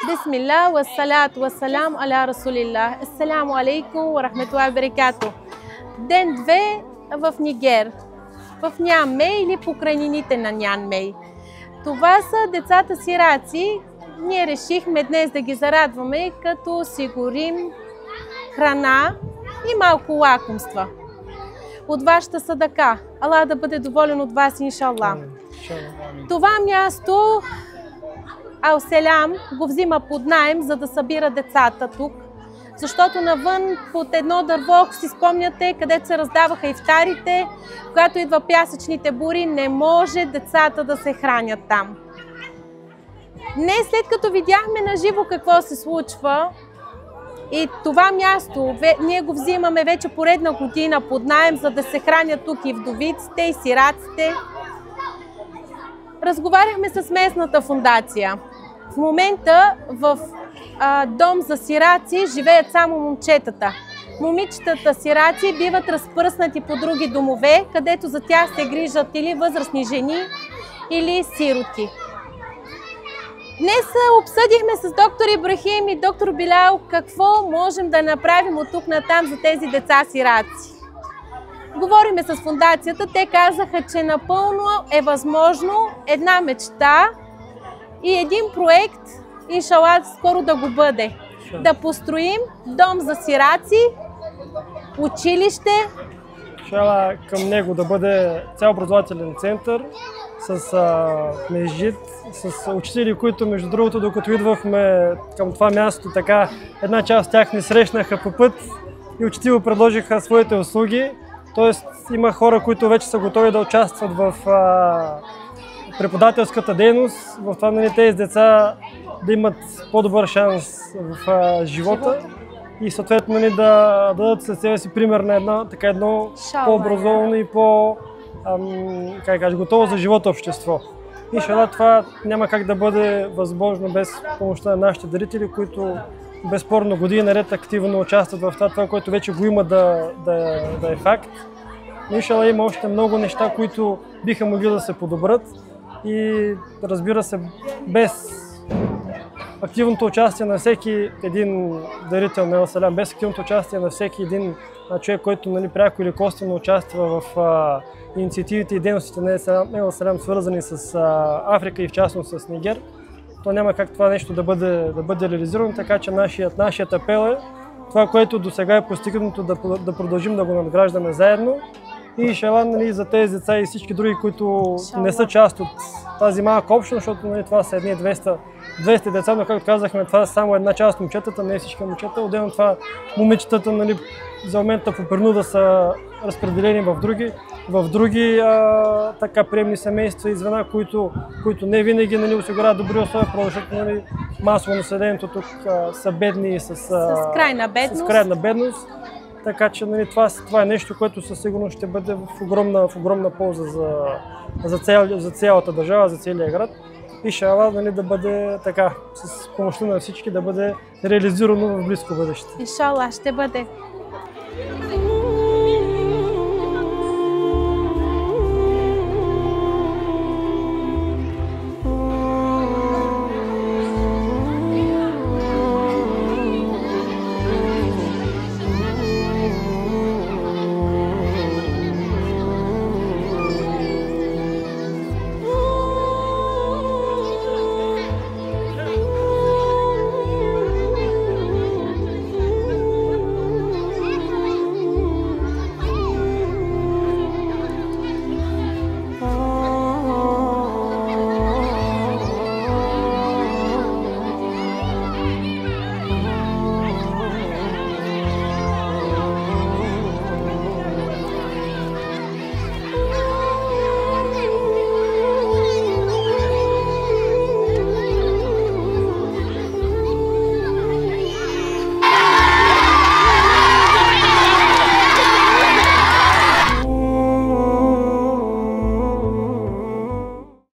Бисмилlah, вассалату вассалам аля Расулилlah. Ассаламу алейкум ва рахметуллахи ва баракату. Ден 2 в Нигер, в Нямей или покрайнините на Нямей. Това са децата сираци. Ние решихме днес да ги зарадваме, като осигурим храна и малко лакомства от вашата садака. Аллах да бъде доволен от вас, иншаллах. Това място Ал-Селям го взима под наем, за да събира децата тук. Защото навън под едно дърво, ако си спомняте, където се раздаваха ифтарите, когато идва пясъчните бури, не може децата да се хранят там. Днес, след като видяхме на живо какво се случва и това място, ние го взимаме вече поредна година под наем, за да се хранят тук и вдовиците, и сираците. Разговаряхме с местната фондация. В момента в дом за сираци живеят само момчетата. Момичетата сираци биват разпръснати по други домове, където за тях се грижат или възрастни жени, или сироти. Днес обсъдихме с доктор Ибрахим и доктор Билял какво можем да направим от тук натам за тези деца сираци. Говориме с фондацията, те казаха, че напълно е възможно една мечта и един проект, иншаллах, скоро да го бъде. Да построим дом за сираци, училище. Иншаллах, към него да бъде цял образователен център с межит, с учители, които между другото, докато идвахме към това място, така една част от тях ни срещнаха по път и учтиво предложиха своите услуги. Тоест има хора, които вече са готови да участват в преподавателската дейност, в това тези деца да имат по-добър шанс в живота и съответно да дадат след себе си пример на едно по-образовано и готово за живота общество. Иншаллах, това няма как да бъде възможно без помощта на нашите дарители, които безспорно години наред активно участват в това, което вече го има да е факт. Но иншаллах има още много неща, които биха могли да се подобрят и разбира се, без активното участие на всеки един дарител на Ал-Селям, без активното участие на всеки един човек, който пряко или косвено участва в инициативите и дейностите на Ал-Селям, свързани с Африка и в частност с Нигер, то няма как това нещо да бъде реализирано, така че нашият апел е това, което до сега е постигнато, да продължим да го надграждаме заедно. И иншаллах, за тези деца и всички други, които не са част от тази малка общност, защото това са едни 200 деца, но както казахме, това е само една част от момчетата, не всички момчета. Отделно това момичетата за момента по принуда са разпределени в други приемни семейства и звена, които не винаги осигуряват добри условия, защото масово населението тук са бедни и с крайна бедност. Така че това е нещо, което със сигурност ще бъде в огромна полза за цялата държава, за целия град. Иншаллах, да бъде така, с помощта на всички, да бъде реализирано в близко бъдеще. Иншаллах, ще бъде.